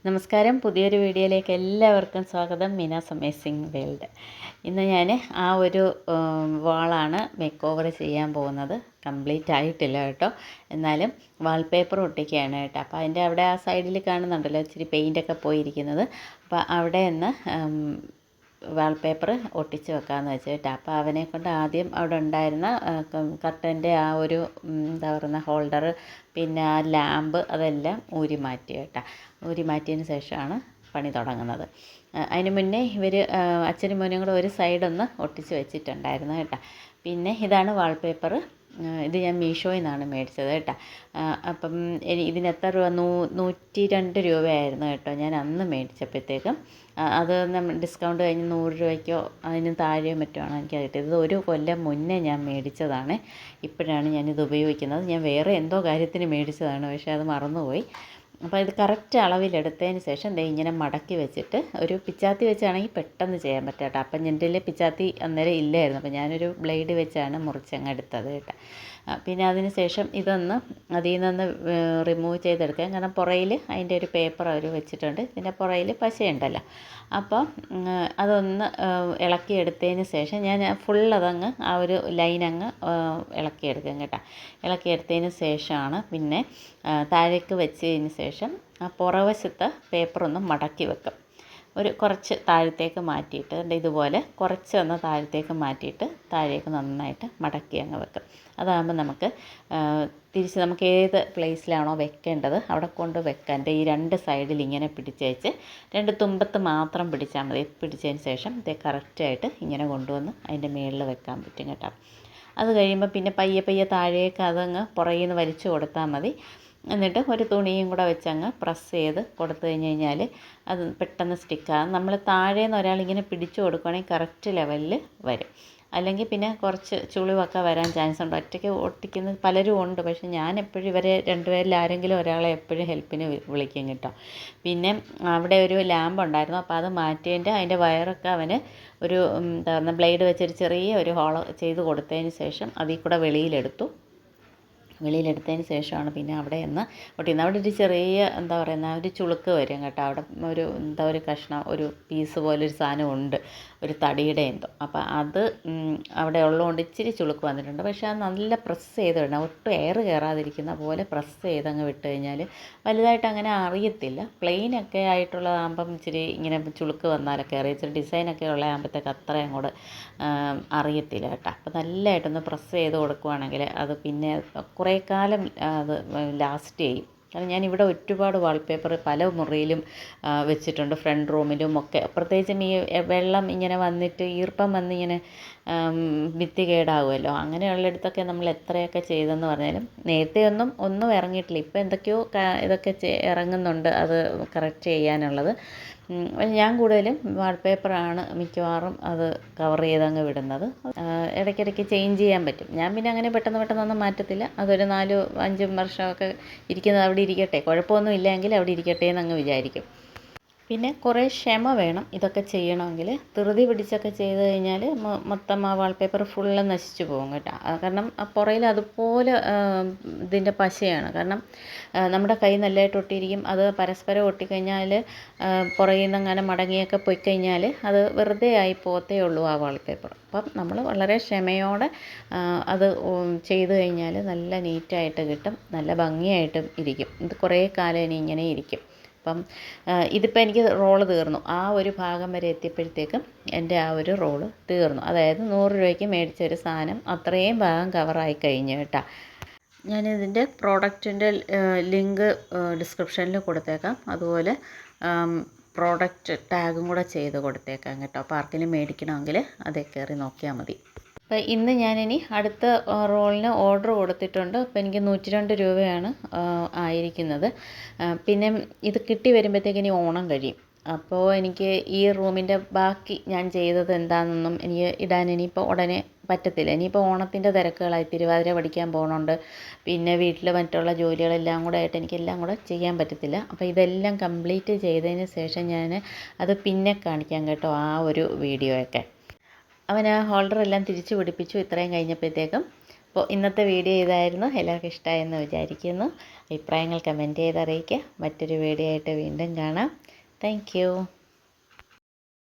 നമസ്കാരം. പുതിയൊരു വീഡിയോയിലേക്ക് എല്ലാവർക്കും സ്വാഗതം. മീനാസ് അമേസിംഗ് വേൾഡ്. ഇന്ന് ഞാൻ ആ ഒരു വാളാണ് മേക്ക് ഓവർ ചെയ്യാൻ പോകുന്നത്. കംപ്ലീറ്റ് ആയിട്ടില്ല കേട്ടോ, എന്നാലും വാൾപേപ്പർ ഒട്ടിക്കുകയാണ് കേട്ടോ. അപ്പോൾ അതിൻ്റെ അവിടെ ആ സൈഡിൽ കാണുന്നുണ്ടല്ലോ ഇച്ചിരി പെയിൻ്റൊക്കെ പോയിരിക്കുന്നത്. അപ്പോൾ അവിടെ നിന്ന് വാൾപേപ്പർ ഒട്ടിച്ച് വെക്കാമെന്ന് വെച്ച് കേട്ടോ. അപ്പോൾ അവനെ കൊണ്ട് ആദ്യം അവിടെ ഉണ്ടായിരുന്ന കർട്ടൻ്റെ ആ ഒരു എന്താ പറയുന്ന ഹോൾഡർ, പിന്നെ ആ ലാമ്പ് അതെല്ലാം ഊരി മാറ്റി കേട്ടോ. ഊരി മാറ്റിയതിന് ശേഷമാണ് പണി തുടങ്ങുന്നത്. അതിന് മുന്നേ ഇവർ അച്ഛനും മോനും കൂടെ ഒരു സൈഡൊന്ന് ഒട്ടിച്ച് വെച്ചിട്ടുണ്ടായിരുന്നു കേട്ടോ. പിന്നെ ഇതാണ് വാൾപേപ്പർ. ഇത് ഞാൻ മീഷോയിൽ നിന്നാണ് മേടിച്ചത് കേട്ടോ. അപ്പം ഇതിന് എത്ര രൂപ? 102 രൂപയായിരുന്നു കേട്ടോ ഞാൻ അന്ന് മേടിച്ചപ്പോഴത്തേക്കും. അത് ഡിസ്കൗണ്ട് കഴിഞ്ഞ് 100 രൂപയ്ക്കോ അതിന് താഴെയോ മറ്റുമാണ് എനിക്ക് കിട്ടിയത്. ഇത് ഒരു കൊല്ലം മുന്നേ ഞാൻ മേടിച്ചതാണ്. ഇപ്പോഴാണ് ഞാനിത് ഉപയോഗിക്കുന്നത്. ഞാൻ വേറെ എന്തോ കാര്യത്തിന് മേടിച്ചതാണ്, പക്ഷേ അത് മറന്നുപോയി. അപ്പോൾ ഇത് കറക്റ്റ് അളവിലെടുത്തതിന് ശേഷം ദേ ഇങ്ങനെ മടക്കി വെച്ചിട്ട് ഒരു പിച്ചാത്തി വെച്ചാണെങ്കിൽ പെട്ടെന്ന് ചെയ്യാൻ പറ്റും കേട്ടോ. അപ്പം എൻ്റെ പിച്ചാത്തി അന്നേരം ഇല്ലായിരുന്നു, അപ്പോൾ ഞാനൊരു ബ്ലേഡ് വെച്ചാണ് മുറിച്ചങ്ങ് എടുത്തത് കേട്ടോ. പിന്നെ അതിന് ശേഷം ഇതൊന്ന് അതിൽ നിന്ന് റിമൂവ് ചെയ്തെടുക്കാം. കാരണം പുറയിൽ അതിൻ്റെ ഒരു പേപ്പർ അവർ വെച്ചിട്ടുണ്ട്. ഇതിൻ്റെ പുറയിൽ പശയുണ്ടല്ലോ. അപ്പോൾ അതൊന്ന് ഇളക്കിയെടുത്തതിന് ശേഷം ഞാൻ ഫുള്ളതങ്ങ് ആ ഒരു ലൈനങ്ങ് ഇളക്കിയെടുക്കും കേട്ടോ. ഇളക്കിയെടുത്തതിന് ശേഷമാണ് പിന്നെ താഴേക്ക് വെച്ചതിന് ശേഷം ആ പുറവശത്ത് പേപ്പറൊന്ന് മടക്കി വെക്കും. ഒരു കുറച്ച് താഴത്തേക്ക് മാറ്റിയിട്ട് ഇതുപോലെ കുറച്ച് ഒന്ന് താഴത്തേക്ക് മാറ്റിയിട്ട് താഴേക്ക് നന്നായിട്ട് മടക്കി അങ്ങ് വെക്കും. അതാകുമ്പോൾ നമുക്ക് തിരിച്ച് നമുക്ക് ഏത് പ്ലേസിലാണോ വെക്കേണ്ടത് അവിടെ കൊണ്ട് വെക്കാൻ ഈ രണ്ട് സൈഡിൽ ഇങ്ങനെ പിടിച്ചേച്ച് രണ്ട് തുമ്പത്ത് മാത്രം പിടിച്ചാൽ മതി. പിടിച്ചതിന് ശേഷം ഇത് കറക്റ്റായിട്ട് ഇങ്ങനെ കൊണ്ടുവന്ന് അതിൻ്റെ മുകളിൽ വെക്കാൻ പറ്റും കേട്ടോ. അത് കഴിയുമ്പോൾ പിന്നെ പയ്യെ പയ്യെ താഴേക്ക് അതങ്ങ് പുറകിൽ നിന്ന് വലിച്ചു കൊടുത്താൽ മതി. എന്നിട്ട് ഒരു തുണിയും കൂടെ വെച്ചങ്ങ് പ്രസ് ചെയ്ത് കൊടുത്തു കഴിഞ്ഞാൽ അത് പെട്ടെന്ന് സ്റ്റിക്കാകും. നമ്മൾ താഴേന്ന് ഒരാളിങ്ങനെ പിടിച്ചു കൊടുക്കുകയാണെങ്കിൽ കറക്റ്റ് ലെവലിൽ വരും. അല്ലെങ്കിൽ പിന്നെ കുറച്ച് ചുളിവൊക്കെ വരാൻ ചാൻസ് ഉണ്ട്. ഒറ്റയ്ക്ക് ഒട്ടിക്കുന്ന പലരും ഉണ്ട്, പക്ഷേ ഞാൻ എപ്പോഴും ഇവരെ രണ്ടുപേരിൽ ആരെങ്കിലും ഒരാളെ എപ്പോഴും ഹെൽപ്പിന് വിളിക്കും കേട്ടോ. പിന്നെ അവിടെ ഒരു ലാമ്പ് ഉണ്ടായിരുന്നു, അപ്പോൾ അത് മാറ്റിയതിൻ്റെ അതിൻ്റെ വയറൊക്കെ അവന് ഒരു എന്താ പറയുക ബ്ലേഡ് വെച്ചൊരു ചെറിയ ഒരു ഹോള് ചെയ്ത് കൊടുത്തതിന് ശേഷം അതിൽ കൂടെ വെളിയിലെടുത്തതിന് ശേഷമാണ് പിന്നെ അവിടെ നിന്ന് ഒട്ടിക്കുന്നത്. അവിടെ ഒരു ചെറിയ എന്താ പറയുന്ന ഒരു ചുളുക്ക് വരും കേട്ടോ. അവിടെ ഒരു എന്താ ഒരു കഷ്ണം ഒരു പീസ് പോലൊരു സാധനം ഉണ്ട്, ഒരു തടിയുടെ എന്തോ. അപ്പോൾ അത് അവിടെ ഉള്ളതുകൊണ്ട് ഇച്ചിരി ചുളുക്ക് വന്നിട്ടുണ്ട്. പക്ഷേ അത് നല്ല പ്രസ് ചെയ്ത് വിടണം. ഒട്ടും എയർ കയറാതിരിക്കുന്ന പോലെ പ്രസ് ചെയ്തങ്ങ് വിട്ട് കഴിഞ്ഞാൽ വലുതായിട്ട് അങ്ങനെ അറിയത്തില്ല. പ്ലെയിനൊക്കെ ആയിട്ടുള്ളതാകുമ്പം ഇച്ചിരി ഇങ്ങനെ ചുളുക്ക് വന്നാലൊക്കെ അറിയാം. ഇച്ചിരി ഡിസൈനൊക്കെ ഉള്ളതാകുമ്പോഴത്തേക്ക് അത്രയും കൂടെ അറിയത്തില്ല കേട്ടോ. അപ്പോൾ നല്ലതായിട്ടൊന്ന് പ്രസ് ചെയ്ത് കൊടുക്കുവാണെങ്കിൽ അത് പിന്നെ കുറേ കാലം അത് ലാസ്റ്റ് ചെയ്യും. കാരണം ഞാനിവിടെ ഒരുപാട് വാൾപേപ്പർ പല മുറിയിലും വെച്ചിട്ടുണ്ട്, ഫ്രണ്ട് റൂമിലും ഒക്കെ. പ്രത്യേകിച്ചും ഈ വെള്ളം ഇങ്ങനെ വന്നിട്ട് ഈർപ്പം വന്നിങ്ങനെ ഭിത്തി കേടാകുമല്ലോ, അങ്ങനെയുള്ളിടത്തൊക്കെ നമ്മൾ എത്രയൊക്കെ ചെയ്തെന്ന് പറഞ്ഞാലും നേരത്തെ ഒന്നും ഇറങ്ങിയിട്ടില്ല. ഇപ്പോൾ എന്തൊക്കെയോ ഇതൊക്കെ ഇറങ്ങുന്നുണ്ട് അത് കറക്റ്റ് ചെയ്യാനുള്ളത്. ഞാൻ കൂടുതലും വാൾപേപ്പറാണ് മിക്കവാറും അത് കവർ ചെയ്തങ്ങ് വിടുന്നത്. ഇടയ്ക്കിടയ്ക്ക് ചേഞ്ച് ചെയ്യാൻ പറ്റും. ഞാൻ പിന്നെ അങ്ങനെ പെട്ടെന്നൊന്നും മാറ്റത്തില്ല. അതൊരു 4-5 വർഷമൊക്കെ ഇരിക്കുന്നത് അവിടെ ഇരിക്കട്ടെ, കുഴപ്പമൊന്നും ഇല്ലെങ്കിൽ അവിടെ ഇരിക്കട്ടെ എന്നങ്ങ് വിചാരിക്കും. പിന്നെ കുറേ ക്ഷമ വേണം ഇതൊക്കെ ചെയ്യണമെങ്കിൽ. ധൃതി പിടിച്ചൊക്കെ ചെയ്ത് കഴിഞ്ഞാൽ മൊത്തം ആ വാൾപേപ്പർ ഫുള്ള് നശിച്ചു പോകും കേട്ടോ. കാരണം ആ പുറയിൽ അതുപോലെ ഇതിൻ്റെ പശയാണ്. കാരണം നമ്മുടെ കൈ നല്ലതായിട്ട് ഒട്ടിയിരിക്കും. അത് പരസ്പരം ഒട്ടിക്കഴിഞ്ഞാൽ പുറകിൽ നിന്ന് അങ്ങനെ മടങ്ങിയൊക്കെ പോയിക്കഴിഞ്ഞാൽ അത് വെറുതെ ആയി പോകത്തേ ഉള്ളൂ ആ വാൾപേപ്പർ. അപ്പം നമ്മൾ വളരെ ക്ഷമയോടെ അത് ചെയ്ത് കഴിഞ്ഞാൽ നല്ല നീറ്റായിട്ട് കിട്ടും, നല്ല ഭംഗിയായിട്ടും ഇരിക്കും. ഇത് കുറേ കാലം ഇനി ഇങ്ങനെ ഇരിക്കും. അപ്പം ഇതിപ്പോൾ എനിക്ക് റോള് തീർന്നു. ആ ഒരു ഭാഗം വരെ എത്തിയപ്പോഴത്തേക്കും എൻ്റെ ആ ഒരു റോള് തീർന്നു. അതായത് 100 രൂപയ്ക്ക് മേടിച്ചൊരു സാധനം അത്രയും ഭാഗം കവറായി കഴിഞ്ഞു കേട്ടോ. ഞാനിതിൻ്റെ പ്രോഡക്റ്റിൻ്റെ ലിങ്ക് ഡിസ്ക്രിപ്ഷനിൽ കൊടുത്തേക്കാം. അതുപോലെ പ്രോഡക്റ്റ് ടാഗും കൂടെ ചെയ്ത് കൊടുത്തേക്കാം കേട്ടോ. അപ്പോൾ ആർക്കെങ്കിലും മേടിക്കണമെങ്കിൽ അതേ കയറി നോക്കിയാൽ മതി. അപ്പോൾ ഇന്ന് ഞാനിനി അടുത്ത റോളിന് ഓർഡർ കൊടുത്തിട്ടുണ്ട്. അപ്പോൾ എനിക്ക് 102 രൂപയാണ് ആയിരിക്കുന്നത്. പിന്നെ ഇത് കിട്ടി വരുമ്പോഴത്തേക്ക് ഇനി ഓണം കഴിയും. അപ്പോൾ എനിക്ക് ഈ റൂമിൻ്റെ ബാക്കി ഞാൻ ചെയ്തത് എന്താണെന്നൊന്നും എനിക്ക് ഇടാൻ ഇനിയിപ്പോൾ ഉടനെ പറ്റത്തില്ല. ഇനിയിപ്പോൾ ഓണത്തിൻ്റെ തിരക്കുകളായി, തിരുവാതിര പഠിക്കാൻ പോകുന്നുണ്ട്. പിന്നെ വീട്ടിൽ മറ്റുള്ള ജോലികളെല്ലാം കൂടെ ആയിട്ട് എനിക്കെല്ലാം കൂടെ ചെയ്യാൻ പറ്റത്തില്ല. അപ്പോൾ ഇതെല്ലാം കംപ്ലീറ്റ് ചെയ്തതിന് ശേഷം ഞാൻ അത് പിന്നെ കാണിക്കാം കേട്ടോ, ആ ഒരു വീഡിയോയൊക്കെ. അവൻ ആ ഹോൾഡറെല്ലാം തിരിച്ച് പിടിപ്പിച്ചു. ഇത്രയും കഴിഞ്ഞപ്പോഴത്തേക്കും അപ്പോൾ ഇന്നത്തെ വീഡിയോ ഇതായിരുന്നു. എല്ലാവർക്കും ഇഷ്ടമായെന്ന് വിചാരിക്കുന്നു. അഭിപ്രായങ്ങൾ കമൻറ്റ് ചെയ്ത് അറിയിക്കുക. മറ്റൊരു വീഡിയോ ആയിട്ട് വീണ്ടും കാണാം. താങ്ക്